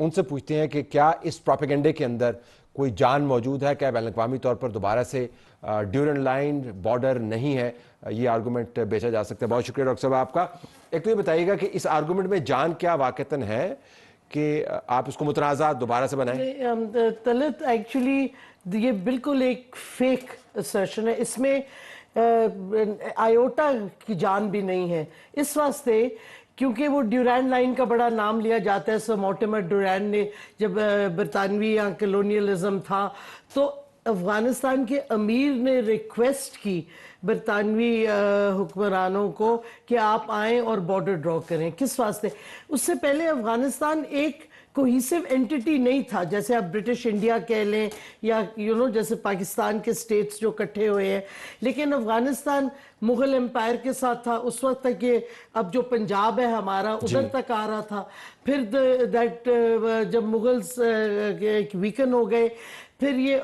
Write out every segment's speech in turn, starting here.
ان سے پوچھتے ہیں کہ کیا اس پروپیگنڈے کے اندر کوئی جان موجود ہے, کیا بین الاقوامی طور پر دوبارہ سے ڈیورنڈ لائن بارڈر نہیں ہے, یہ آرگومنٹ بیچا جا سکتا ہے. بہت شکریہ ڈاکٹر صاحب آپ کا. ایک تو یہ بتائیے گا کہ اس آرگومنٹ میں جان کیا واقعتاً ہے کہ آپ اس کو متنازع دوبارہ سے بنائیں؟ طلعت ایکچولی یہ بالکل ایک فیک اسرشن ہے, اس میں آئیوٹا کی جان بھی نہیں ہے. اس واسطے کیونکہ وہ ڈیورینڈ لائن کا بڑا نام لیا جاتا ہے. سر مورٹیمر ڈیورینڈ نے جب برطانوی یا کلونیلزم تھا تو افغانستان کے امیر نے ریکویسٹ کی برطانوی حکمرانوں کو کہ آپ آئیں اور بارڈر ڈرا کریں. کس واسطے؟ اس سے پہلے افغانستان ایک کوہیسو اینٹیٹی نہیں تھا, جیسے آپ برٹش انڈیا کہہ لیں یا جیسے پاکستان کے سٹیٹس جو کٹھے ہوئے ہیں. لیکن افغانستان مغل امپائر کے ساتھ تھا اس وقت تک کہ اب جو پنجاب ہے ہمارا ادھر تک آ رہا تھا. پھر جب مغلز ویکن ہو گئے پھر یہ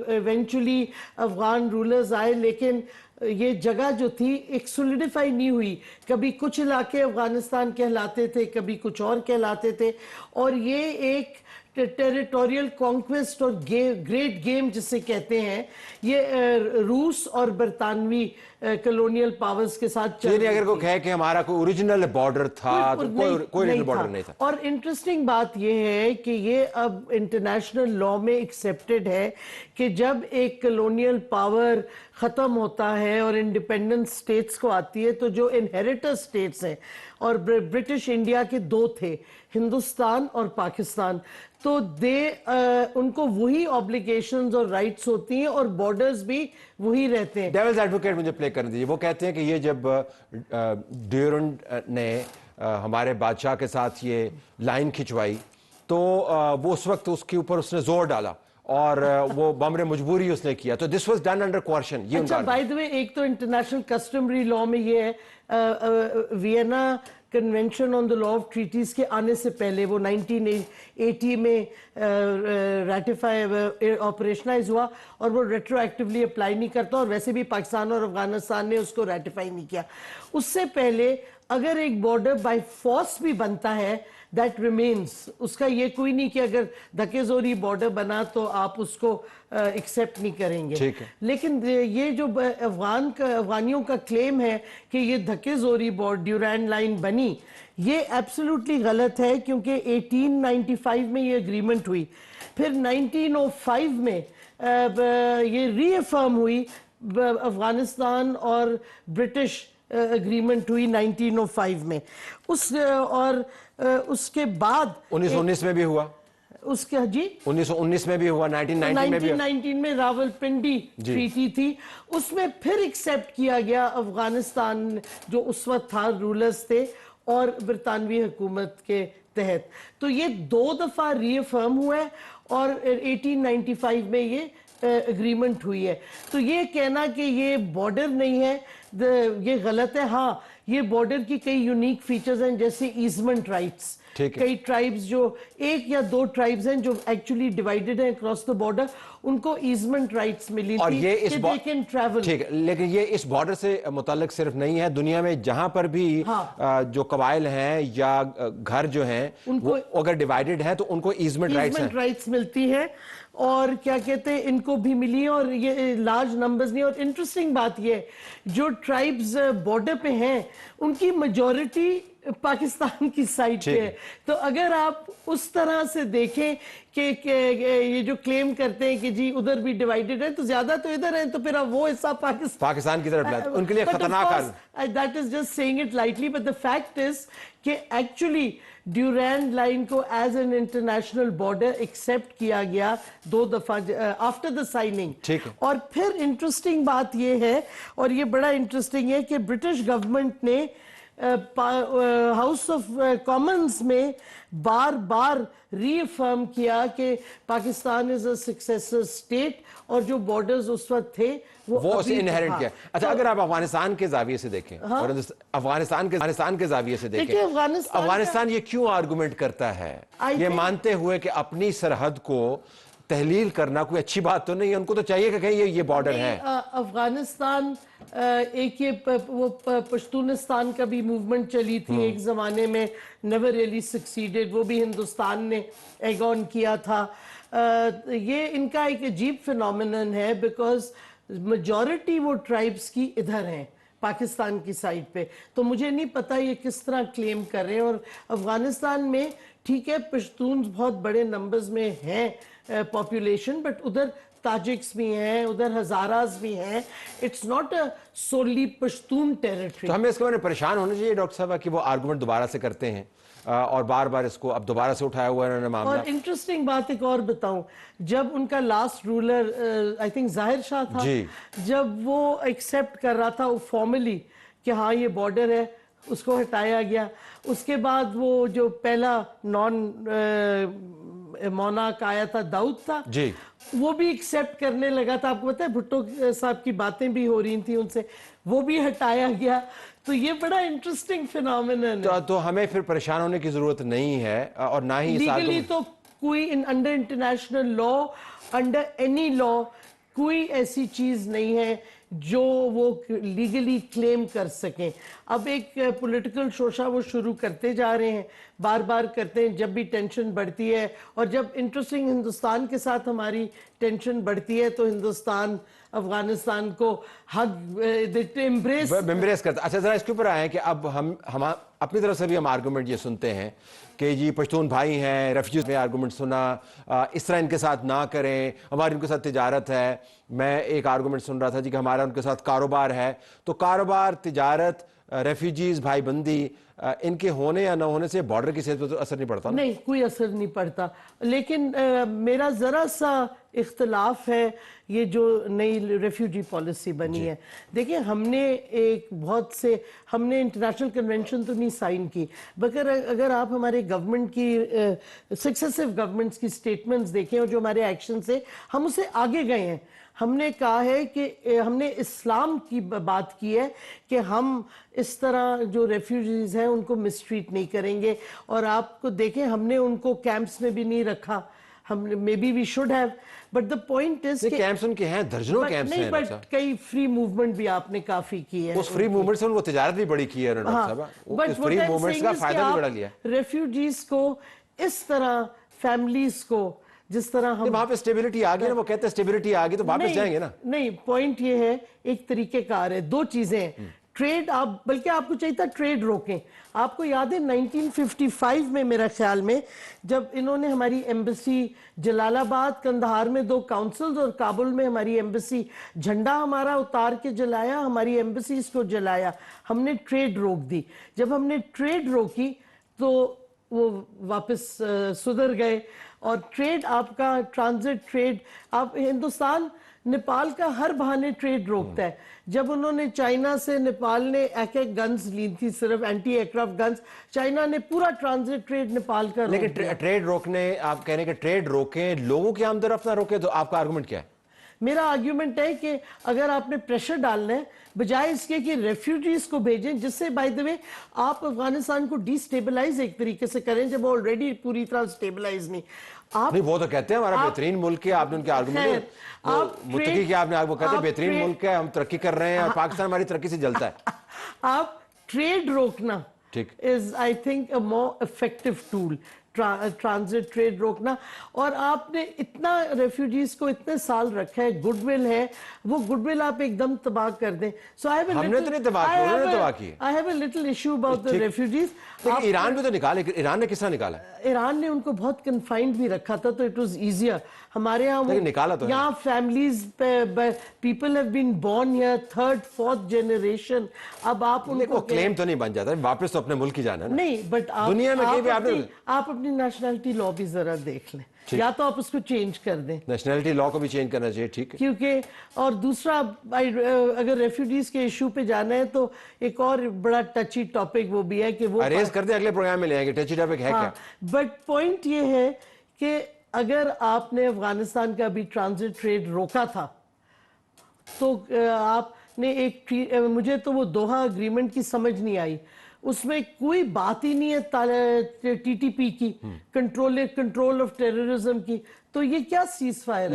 ایونچولی افغان رولرز آئے, لیکن یہ جگہ جو تھی ایک سولیڈیفائی نہیں ہوئی. کبھی کچھ علاقے افغانستان کہلاتے تھے, کبھی کچھ اور کہلاتے تھے, اور یہ ایک ٹیریٹوریل کانکویسٹ اور گریٹ گیم جسے کہتے ہیں, یہ روس اور برطانوی کلونیل پاورز کے ساتھ چل رہی تھی. اگر کوئی کہے کہ ہمارا کوئی اوریجنل بارڈر تھا تو کوئی اوریجنل بارڈر نہیں تھا. اور انٹرسٹنگ بات یہ ہے کہ یہ اب انٹرنیشنل لا میں ایکسیپٹڈ ہے کہ جب ایک کلونیل پاور ختم ہوتا ہے اور انڈیپینڈنٹ سٹیٹس کو آتی ہے تو جو انہیریٹر سٹیٹس ہیں, اور برٹش انڈیا کے دو تھے, ہندوستان اور پاکستان, تو ان کو وہی آبلیگیشنز اور رائٹس ہوتی ہیں اور بارڈرز بھی وہی رہتے ہیں. ڈیولز ایڈوکیٹ مجھے پلے کرنے دیجیے. وہ کہتے ہیں کہ یہ جب ڈیورنڈ نے ہمارے بادشاہ کے ساتھ یہ لائن کھچوائی تو وہ اس وقت اس کے اوپر اس نے زور ڈالا اور وہ بامر مجبوری اس نے کیا, تو دس واز ڈن انڈر کوارشن. اچھا بائی دا وے, ایک تو انٹرنیشنل کسٹمری لا میں یہ ہے, Vienna convention on the law of treaties کے آنے سے پہلے وہ 1980 میں ریٹیفائی آپریشنائز ہوا اور وہ ریٹرو ایکٹیولی اپلائی نہیں کرتا, اور ویسے بھی پاکستان اور افغانستان نے اس کو ریٹیفائی نہیں کیا. اس سے پہلے اگر ایک بارڈر بائی فورس بھی بنتا ہے that remains, اس کا یہ کوئی نہیں کہ اگر دھکے زوری بارڈر بنا تو آپ اس کو ایکسیپٹ نہیں کریں گے. لیکن یہ جو افغانیوں کا کلیم ہے کہ یہ دھکے زوری ڈیورینڈ لائن بنی, یہ ایبسولوٹلی غلط ہے, کیونکہ 1895 میں یہ اگریمنٹ ہوئی, پھر 1905 میں یہ ری افرم ہوئی, افغانستان اور برٹش اگریمنٹ ہوئی 1905 میں, اور اس کے بعد 1919 میں بھی ہوا, اس کے 1919 میں بھی ہوا, 1919 میں راول پنڈی ٹریٹی تھی, اس میں پھر ایکسیپٹ کیا گیا افغانستان جو اس وقت تھا رولرز تھے اور برطانوی حکومت کے تحت. تو یہ دو دفعہ ری افرم ہوا ہے اور 1895 میں یہ اگریمنٹ ہوئی ہے. تو یہ کہنا کہ یہ بارڈر نہیں ہے یہ غلط ہے. ہاں یہ بارڈر کی کئی یونیک فیچرز ہیں, جیسے ایزمنٹ رائٹس. کئی ٹرائبز جو ایک یا دو ٹرائبز ہیں جو ایکچولی ڈیوائیڈڈ ہیں اکراس دا بارڈر, ان کو ایزمنٹ رائٹس ملی تھی کہ they can travel. ٹھیک ہے, لیکن یہ اس بارڈر سے متعلق صرف نہیں ہے, دنیا میں جہاں پر بھی جو قبائل ہیں یا گھر جو ہیں وہ اگر ڈیوائیڈڈ ہیں تو ان کو ایزمنٹ رائٹس ملتی ہے, اور کیا کہتے ہیں ان کو بھی ملی, اور یہ لارج نمبرز نہیں. اور انٹرسٹنگ بات یہ جو ٹرائبز بارڈر پہ ہیں ان کی میجورٹی پاکستان کی سائڈ پہ ہے. تو اگر آپ اس طرح سے دیکھیں کہ یہ جو کلیم کرتے ہیں کہ جی ادھر بھی ڈیوائیڈڈ ہے تو زیادہ تو ادھر ہیں, تو پھر اب وہ حصہ پاکستان کی طرف لاتے ان کے لیے خطرناک ہے. That is just saying it lightly, but the fact is کہ ایکچولی ڈیورینڈ لائن کو as an international border accept کیا گیا دو دفعہ آفٹر دا سائننگ. اور پھر انٹرسٹنگ بات یہ ہے, اور یہ بڑا انٹرسٹنگ ہے, کہ برٹش گورنمنٹ نے ہاؤس آف کامنز میں بار بار ری افرم کیا کہ پاکستان از اے سکسیسر اسٹیٹ, اور جو بارڈرز اس وقت تھے وہ اسے انہیرٹ کیا. اچھا اگر آپ افغانستان کے زاویے سے دیکھیں اور افغانستان کے زاویے سے دیکھیں, افغانستان یہ کیوں آرگومنٹ کرتا ہے, یہ مانتے ہوئے کہ اپنی سرحد کو تحلیل کرنا کوئی اچھی بات تو نہیں ہے. ان کو تو چاہیے کہ کہیں یہ بارڈر ہے. افغانستان ایک یہ وہ پشتونستان کا بھی موومنٹ چلی تھی ایک زمانے میں, نیور ریئلی سکسیڈڈ, وہ بھی ہندوستان نے ایگ آن کیا تھا. یہ ان کا ایک عجیب فینومینن ہے بیکاز میجورٹی وہ ٹرائبس کی ادھر ہیں پاکستان کی سائڈ پہ. تو مجھے نہیں پتا یہ کس طرح کلیم کر رہے ہیں. اور افغانستان میں ٹھیک ہے پشتونز بہت بڑے نمبرز میں ہیں پاپولیشن, بٹ ادھر تاجکس بھی ہیں, ادھر ہزاراز بھی ہیں. اٹس ناٹ اے سولی پشتون ٹیریٹری. تو ہمیں اس کے بارے میں پریشان ہونا چاہیے ڈاکٹر صاحب کہ وہ آرگومنٹ دوبارہ سے کرتے ہیں اور بار بار اس کو اب دوبارہ سے اٹھایا ہوا ہے انہوں نے معاملہ. اور انٹرسٹنگ بات ایک اور بتاؤں, جب ان کا لاسٹ رولر آئی تھنک ظاہر شاہ تھا, جب وہ ایکسیپٹ کر رہا تھا فارملی کہ ہاں یہ بارڈر ہے, اس کو ہٹایا گیا. اس کے بعد وہ جو پہلا نان مونارک آیا تھا داؤد تھا, وہ بھی ایکسیپٹ کرنے لگا تھا. آپ کو پتہ ہے بھٹو صاحب کی باتیں بھی ہو رہی تھیں ان سے, وہ بھی ہٹایا گیا. تو یہ بڑا انٹرسٹنگ فینومینن ہے. تو ہمیں پھر پریشان ہونے کی ضرورت نہیں ہے اور نہ ہی لیگلی تو کوئی under international law, under any law کوئی ایسی چیز نہیں ہے جو وہ لیگلی کلیم کر سکیں. اب ایک پولیٹیکل شوشہ وہ شروع کرتے جا رہے ہیں, بار بار کرتے ہیں جب بھی ٹینشن بڑھتی ہے. اور جب انٹرسٹنگ ہندوستان کے ساتھ ہماری ٹینشن بڑھتی ہے تو ہندوستان افغانستان کو امبریس کرتا. اچھا ذرا اس کے اوپر آئے کہ اب ہم اپنی طرف سے بھی ہم آرگومنٹ یہ سنتے ہیں کہ جی پشتون بھائی ہیں, ریفیوجیز میں آرگومنٹ سنا, اس طرح ان کے ساتھ نہ کریں, ہماری ان کے ساتھ تجارت ہے. میں ایک آرگومنٹ سن رہا تھا جی کہ ہمارا ان کے ساتھ کاروبار ہے. تو کاروبار, تجارت, ریفیوجیز, بھائی بندی, ان کے ہونے یا نہ ہونے سے بارڈر کی صحت پر تو اثر نہیں پڑتا؟ نہیں, کوئی اثر نہیں پڑتا. لیکن میرا ذرا سا اختلاف ہے یہ جو نئی ریفیوجی پالیسی بنی ہے. دیکھیں ہم نے ہم نے انٹرنیشنل کنونشن تو نہیں سائن کی, مگر اگر آپ ہمارے گورنمنٹ کی سکسیسو گورنمنٹس کی سٹیٹمنٹس دیکھیں اور جو ہمارے ایکشن سے ہم اسے آگے گئے ہیں. ہم نے کہا ہے کہ ہم نے اسلام کی بات کی ہے کہ ہم اس طرح جو ریفیوجیز ہیں ان کو مسٹریٹ نہیں کریں گے. اور آپ کو دیکھیں ہم نے ان کو کیمپس میں بھی نہیں رکھا. ہم maybe we should have, but the point is کہ کیمپس ان کے ہیں, درجنوں کیمپس ہیں. بٹ کئی فری موومنٹ بھی آپ نے کافی کی ہے. اس فری موومنٹ سے ان کو تجارت بھی بڑی کی ہے ڈاکٹر صاحب, اس فری موومنٹ کا فائدہ بھی بڑا لیا ہے. ریفیوجیز کو اس طرح, فیملیز کو جس طرح ہم وہاں پہ اسٹیبلٹی آ گئی نا, وہ کہتے ہیں اسٹیبلٹی آ گئی تو واپس جائیں گے نا. نہیں, پوائنٹ یہ ہے ایک طریقہ کار ہے, دو چیزیں ہیں. ٹریڈ آپ, بلکہ آپ کو چاہیے تھا ٹریڈ روکیں. آپ کو یاد ہے 1955 میں میرا خیال میں جب انہوں نے ہماری ایمبیسی جلال آباد, کندہار میں 2 کاؤنسلز اور کابل میں ہماری ایمبیسی, جھنڈا ہمارا اتار کے جلایا, ہماری ایمبیسیز کو جلایا, ہم نے ٹریڈ روک دی. جب ہم نے ٹریڈ روکی تو وہ واپس سدھر گئے. اور ٹریڈ آپ کا ٹرانزٹ ٹریڈ, آپ ہندوستان نیپال کا ہر بہانے ٹریڈ روکتا ہے. جب انہوں نے چائنا سے, نیپال نے ایک گنز لی تھی, صرف اینٹی ایئرکرافٹ گنز, چائنا نے پورا ٹرانزٹ ٹریڈ نیپال کا روک دیا. لیکن ٹریڈ روکنے, آپ کہنے کہ ٹریڈ روکیں, لوگوں کی آمد و رفت نہ روکیں, تو آپ کا آرگومنٹ کیا ہے؟ میرا آرگیومنٹ ہے کہ اگر آپ نے پریشر ڈالنا ہے, بجائے اس کے کہ ریفیوجیز کو بھیجیں, جس سے بائی دی وے آپ افغانستان کو ڈی سٹیبلائز ایک طریقے سے کریں جب وہ آلریڈی پوری طرح سٹیبلائز نہیں. نہیں, وہ تو کہتے ہیں ہمارا بہترین ملک ہے, آپ نے ان کے آرگومنٹ متقی کیا, آپ نے وہ کہتے ہیں بہترین ملک ہے, ہم ترقی کر رہے ہیں اور پاکستان ہماری ترقی سے جلتا ہے. آپ ٹریڈ روکنا is I think a more effective tool, transit trade روکنا. اور آپ نے اتنا ریفیوجیز کو اتنے سال رکھا ہے, گڈ ول ہے, وہ گڈ ول آپ ایک دم تباہ کر دیں. ہم نے تو نہیں تباہ کی, انہوں نے تباہ کی. I have a little issue about the refugees. Iran بھی تو نکالے, ایران نے کس طرح نکالا؟ ایران نے ان کو بہت کنفائنڈ بھی رکھا تھا تو اٹ واز ایزیئر. ہمارے یہاں families, people have been born here, 3rd 4th generation. اب آپ ان کو کلیم تو نہیں بن جاتا, واپس تو اپنے ملک ہی جانا ہے. نہیں, بٹ دنیا میں آپ اپنی نیشنلٹی لا بھی ذرا دیکھ لیں, یا تو آپ اس کو چینج کر دیں. نیشنلٹی لا کو بھی چینج کرنا چاہیے, ٹھیک ہے. کیونکہ اور دوسرا, اگر ریفیوجیز کے ایشو پہ جانا ہے تو ایک اور بڑا ٹچی ٹاپک وہ بھی ہے کہ وہ اریز کر دیں, اگلے پروگرام میں لے آئیں گے. ٹچی ٹاپک ہے کیا؟ بٹ پوائنٹ یہ ہے کہ اگر آپ نے افغانستان کا بھی ٹرانزٹ ٹریڈ روکا تھا تو آپ نے ایک, مجھے تو وہ دوحہ اگریمنٹ کی سمجھ نہیں آئی. اس میں کوئی بات ہی نہیں ہے ٹی ٹی پی کی، کنٹرول آف ٹیررزم کی، تو یہ کیا سیز فائر ہے؟